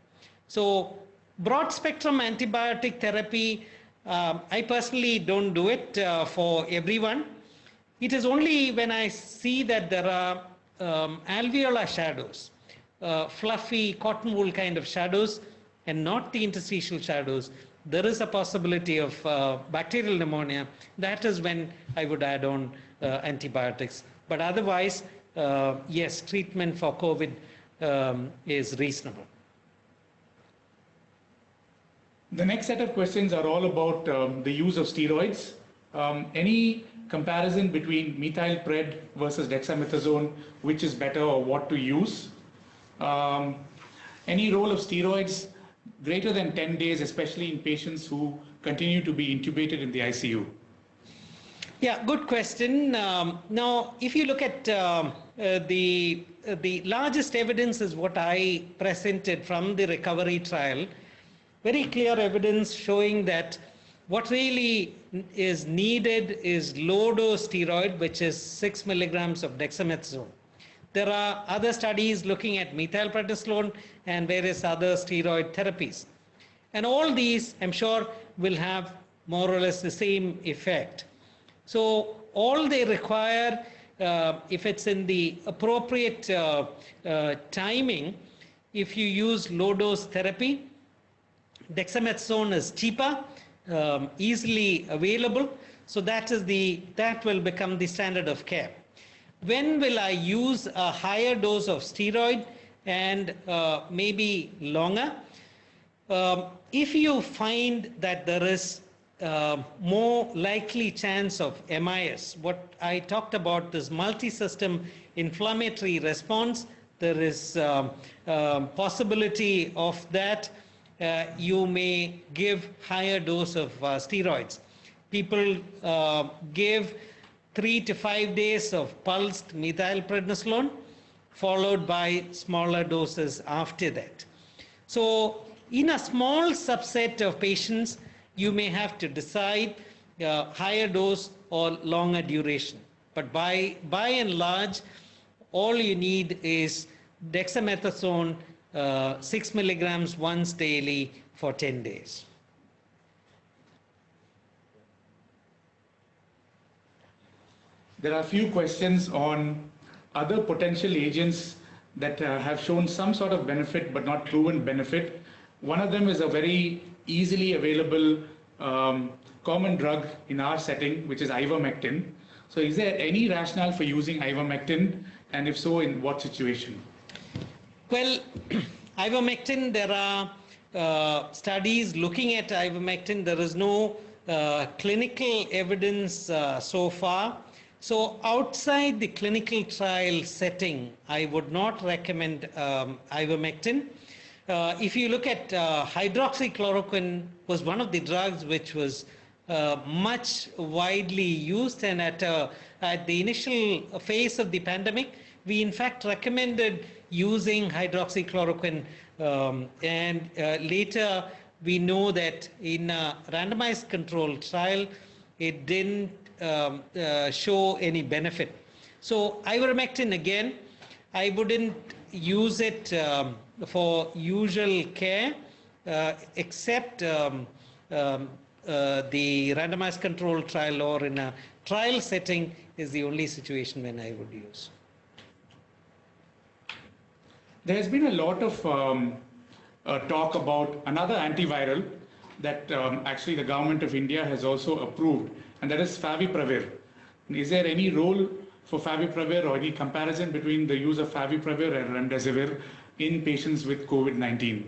So broad spectrum antibiotic therapy, I personally don't do it for everyone. It is only when I see that there are alveolar shadows, fluffy cotton wool kind of shadows, and not the interstitial shadows, there is a possibility of bacterial pneumonia. That is when I would add on antibiotics. But otherwise, yes, treatment for COVID is reasonable. The next set of questions are all about the use of steroids. Any comparison between methylpred versus dexamethasone, which is better or what to use? Any role of steroids greater than 10 days, especially in patients who continue to be intubated in the ICU? Yeah, good question. Now, if you look at the largest evidence is what I presented from the recovery trial, very clear evidence showing that what really is needed is low-dose steroid, which is 6 milligrams of dexamethasone. There are other studies looking at methylprednisolone and various other steroid therapies. And all these, I'm sure, will have more or less the same effect. So all they require, if it's in the appropriate timing, if you use low-dose therapy, dexamethasone is cheaper, easily available, so that will become the standard of care. When will I use a higher dose of steroid and maybe longer? If you find that there is more likely chance of MIS, what I talked about, this multi-system inflammatory response, there is possibility of that. You may give higher dose of steroids. People give 3 to 5 days of pulsed methylprednisolone, followed by smaller doses after that. So in a small subset of patients, you may have to decide higher dose or longer duration. But by and large, all you need is dexamethasone 6 milligrams once daily for 10 days. There are a few questions on other potential agents that have shown some sort of benefit but not proven benefit. One of them is a very easily available common drug in our setting, which is ivermectin. So is there any rationale for using ivermectin, and if so, in what situation? Well, ivermectin, there are studies looking at ivermectin. There is no clinical evidence so far. So outside the clinical trial setting, I would not recommend ivermectin. If you look at hydroxychloroquine, was one of the drugs which was much widely used, and at the initial phase of the pandemic, we in fact recommended using hydroxychloroquine, and later we know that in a randomized controlled trial, it didn't show any benefit. So ivermectin, again, I wouldn't use it for usual care, except the randomized controlled trial or in a trial setting is the only situation when I would use. There has been a lot of talk about another antiviral that actually the government of India has also approved, and that is favipiravir. Is there any role for favipiravir or any comparison between the use of favipiravir and remdesivir in patients with COVID-19?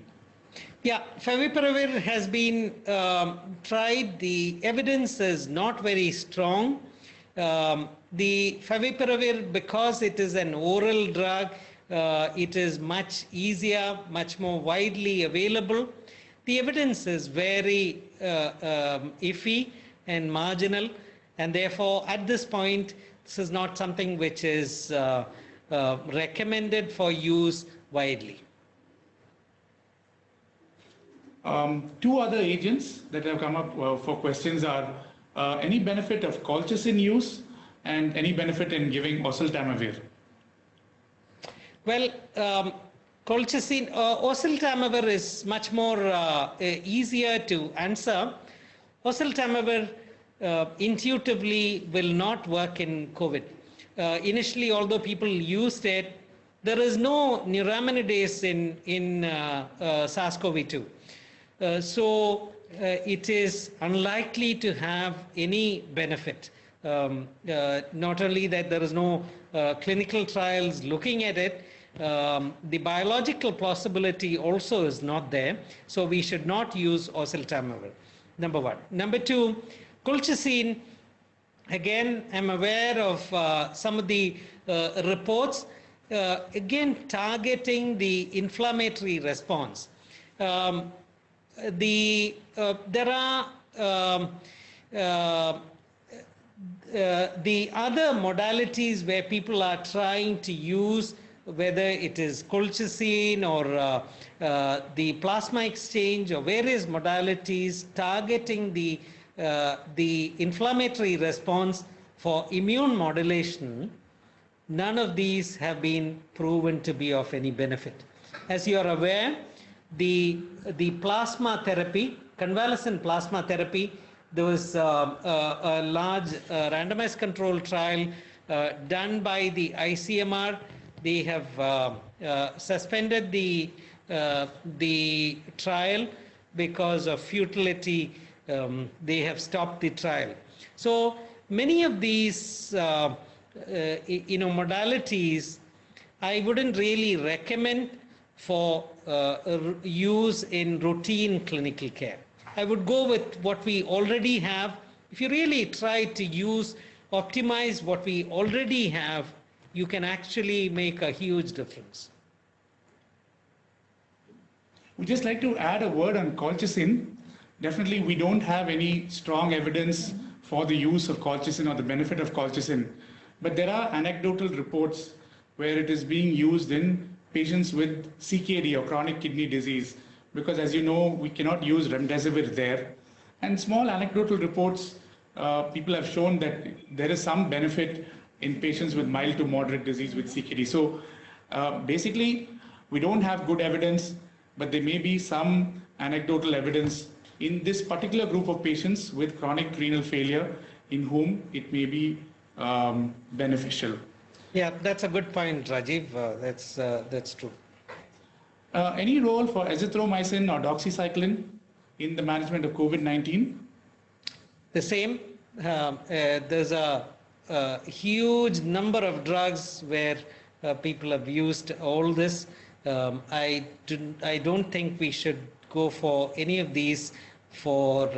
Yeah, favipiravir has been tried. The evidence is not very strong. The favipiravir, because it is an oral drug, it is much easier, much more widely available. The evidence is very iffy and marginal, and therefore at this point this is not something which is recommended for use widely. Two other agents that have come up for questions are any benefit of colchicine use and any benefit in giving oseltamivir? Well, colchicine, oseltamivir is much more easier to answer. Oseltamivir intuitively will not work in COVID. Initially, although people used it, there is no neuraminidase in SARS-CoV-2. So it is unlikely to have any benefit. Not only that there is no clinical trials looking at it, the biological possibility also is not there. So we should not use oseltamivir, number one. Number two, colchicine, again, I'm aware of some of the reports, again, targeting the inflammatory response. There are the other modalities where people are trying to use, whether it is colchicine or the plasma exchange or various modalities targeting the inflammatory response for immune modulation, none of these have been proven to be of any benefit. As you are aware, the plasma therapy, convalescent plasma therapy, there was a large randomized control trial done by the ICMR. They have suspended the trial because of futility. They have stopped the trial. So many of these modalities I wouldn't really recommend for use in routine clinical care. I would go with what we already have. If you really try to optimize what we already have, you can actually make a huge difference. We'd just like to add a word on colchicine. Definitely, we don't have any strong evidence for the use of colchicine or the benefit of colchicine. But there are anecdotal reports where it is being used in patients with CKD or chronic kidney disease, because as you know, we cannot use remdesivir there. And small anecdotal reports, people have shown that there is some benefit in patients with mild to moderate disease with CKD. So basically, we don't have good evidence, but there may be some anecdotal evidence in this particular group of patients with chronic renal failure in whom it may be beneficial. Yeah, that's a good point, Rajiv. That's true. Any role for azithromycin or doxycycline in the management of COVID-19? The same. There's a huge number of drugs where people have used all this. I don't think we should go for any of these for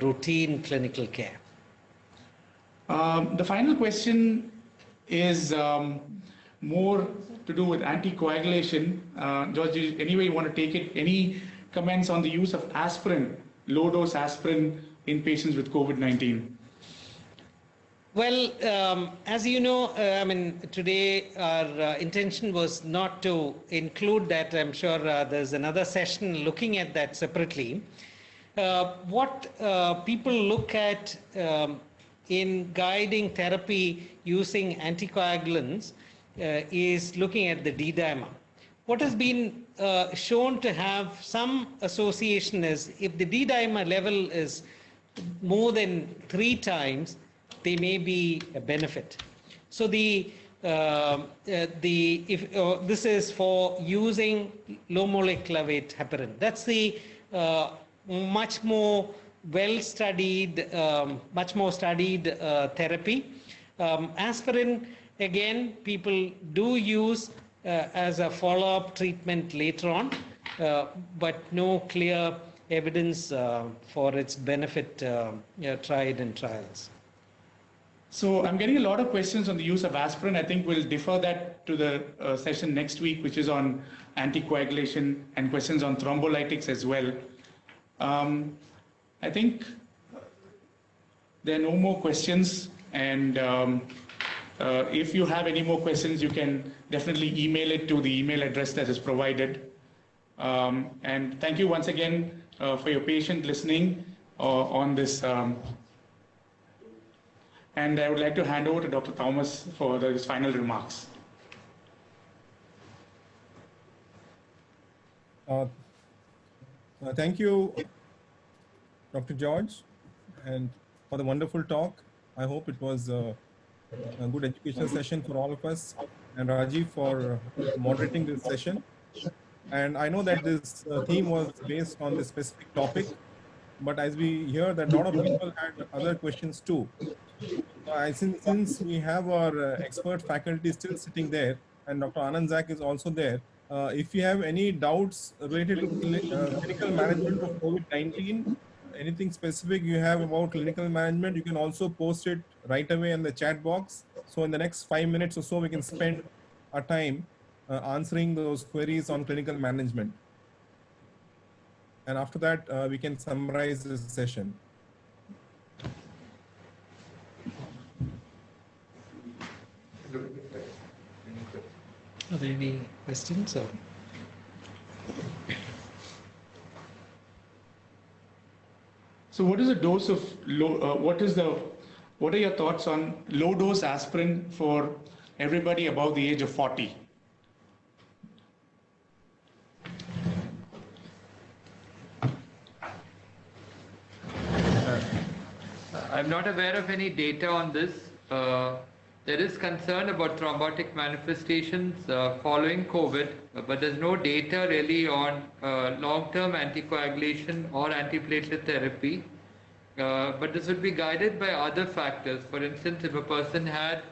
routine clinical care. The final question is more to do with anticoagulation. George, anyway, you want to take it? Any comments on the use of aspirin, low-dose aspirin in patients with COVID-19? Well, as you know, today our intention was not to include that. I'm sure there's another session looking at that separately. What people look at in guiding therapy using anticoagulants is looking at the D-dimer. What has been shown to have some association is if the D-dimer level is more than 3 times, there may be a benefit. So this is for using low molecular weight heparin. That's the much more well-studied, much more studied therapy. Aspirin, again, people do use as a follow-up treatment later on, but no clear evidence for its benefit tried in trials. So I'm getting a lot of questions on the use of aspirin. I think we'll defer that to the session next week, which is on anticoagulation, and questions on thrombolytics as well. I think there are no more questions, and if you have any more questions, you can definitely email it to the email address that is provided. And thank you once again for your patient listening on this. And I would like to hand over to Dr. Thomas for his final remarks. Thank you, Dr. George, and for the wonderful talk. I hope it was a good educational session for all of us, and Rajiv for moderating this session. And I know that this theme was based on this specific topic, but as we hear that a lot of people had other questions too. Since we have our expert faculty still sitting there, and Dr. Anand Zak is also there. If you have any doubts related to clinical management of COVID-19, anything specific you have about clinical management, you can also post it right away in the chat box. So in the next 5 minutes or so, we can spend our time answering those queries on clinical management. And after that, we can summarize this session. Are there any questions? Or? So what is the dose of what are your thoughts on low dose aspirin for everybody above the age of 40? I'm not aware of any data on this. There is concern about thrombotic manifestations following COVID, but there's no data really on long-term anticoagulation or antiplatelet therapy. But this would be guided by other factors. For instance, if a person had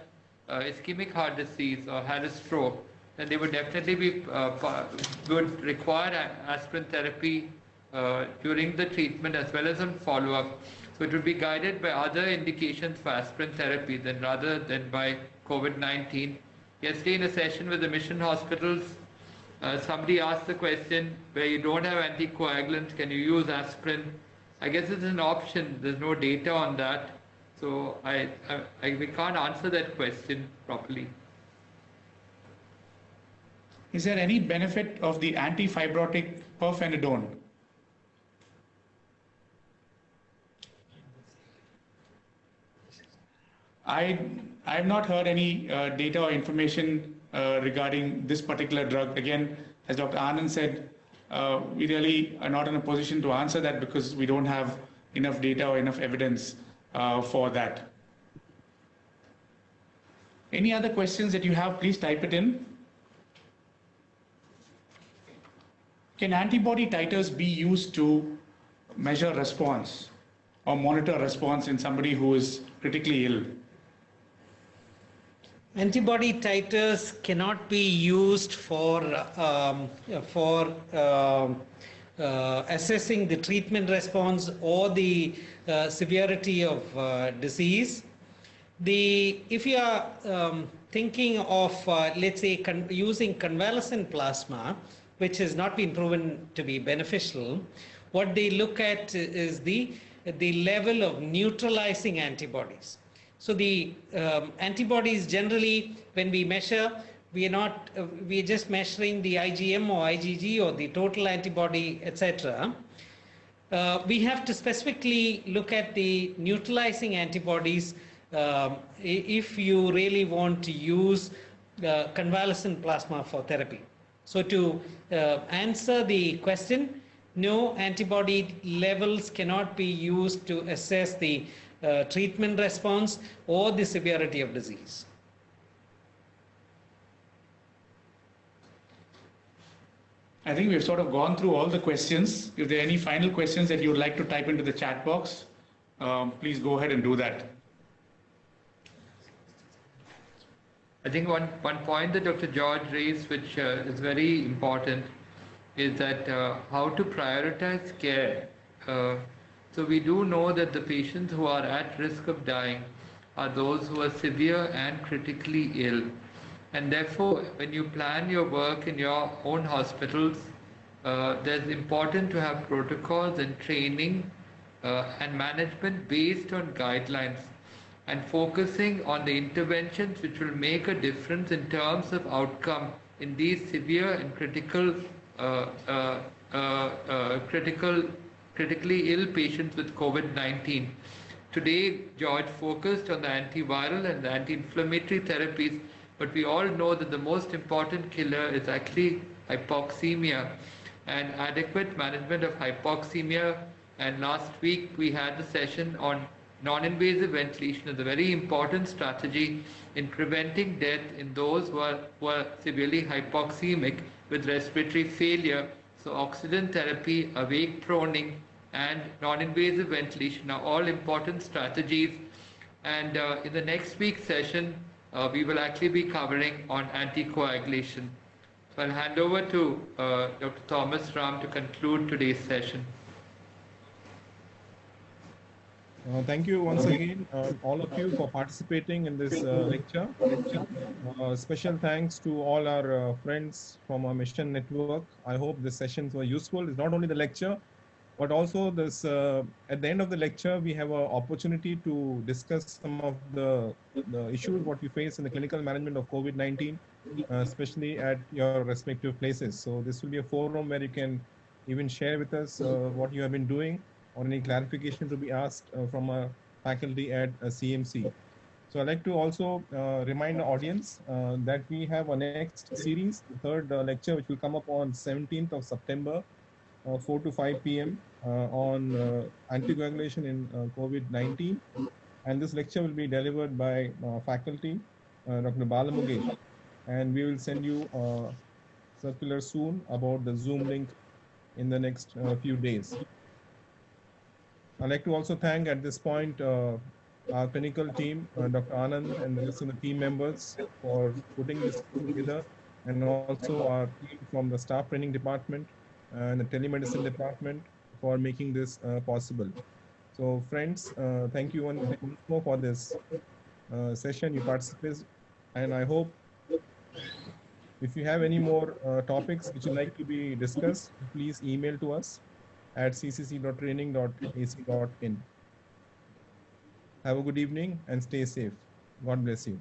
ischemic heart disease or had a stroke, then they would definitely would require aspirin therapy during the treatment as well as on follow-up. So it would be guided by other indications for aspirin therapy rather than by COVID-19. Yesterday in a session with the mission hospitals, somebody asked the question, where you don't have anticoagulants, can you use aspirin? I guess it's an option. There's no data on that. So we can't answer that question properly. Is there any benefit of the antifibrotic pirfenidone? I have not heard any data or information regarding this particular drug. Again, as Dr. Anand said, we really are not in a position to answer that because we don't have enough data or enough evidence for that. Any other questions that you have, please type it in. Can antibody titers be used to measure response or monitor response in somebody who is critically ill? Antibody titers cannot be used for assessing the treatment response or the severity of disease. If you are thinking of, let's say, using convalescent plasma, which has not been proven to be beneficial, what they look at is the level of neutralizing antibodies. So the antibodies generally, when we measure, we are just measuring the IgM or IgG or the total antibody, etc. We have to specifically look at the neutralizing antibodies if you really want to use convalescent plasma for therapy. So to answer the question, no, antibody levels cannot be used to assess the treatment response or the severity of disease. I think we've sort of gone through all the questions. If there are any final questions that you would like to type into the chat box, please go ahead and do that. I think one point that Dr. George raised, which is very important, is that how to prioritize care. So we do know that the patients who are at risk of dying are those who are severe and critically ill. And therefore, when you plan your work in your own hospitals, there's important to have protocols and training and management based on guidelines and focusing on the interventions which will make a difference in terms of outcome in these severe and critically ill patients with COVID-19. Today, George focused on the antiviral and the anti-inflammatory therapies, but we all know that the most important killer is actually hypoxemia and adequate management of hypoxemia. And last week, we had the session on non-invasive ventilation as a very important strategy in preventing death in those who are severely hypoxemic with respiratory failure. So oxygen therapy, awake proning, and non-invasive ventilation are all important strategies. And in the next week's session, we will actually be covering on anticoagulation. So I'll hand over to Dr. Thomas Ram to conclude today's session. Thank you once again, all of you, for participating in this lecture. Special thanks to all our friends from our mission network. I hope the sessions were useful. It's not only the lecture, but also this. At the end of the lecture, we have an opportunity to discuss some of the issues what we face in the clinical management of COVID-19, especially at your respective places. So this will be a forum where you can even share with us what you have been doing, or any clarification to be asked from our faculty at CMC. So I'd like to also remind the audience that we have our next series, the third lecture, which will come up on 17th of September, 4 to 5 p.m. On anticoagulation in COVID-19. And this lecture will be delivered by faculty, Dr. Bala Mugesh. And we will send you a circular soon about the Zoom link in the next few days. I'd like to also thank at this point our clinical team, Dr. Anand and the rest of the team members for putting this together, and also our team from the staff training department and the telemedicine department for making this possible. So friends, thank you once more for this session you participated, and I hope if you have any more topics which you'd like to be discussed, please email to us at ccc.training.ac.in. Have a good evening and stay safe. God bless you.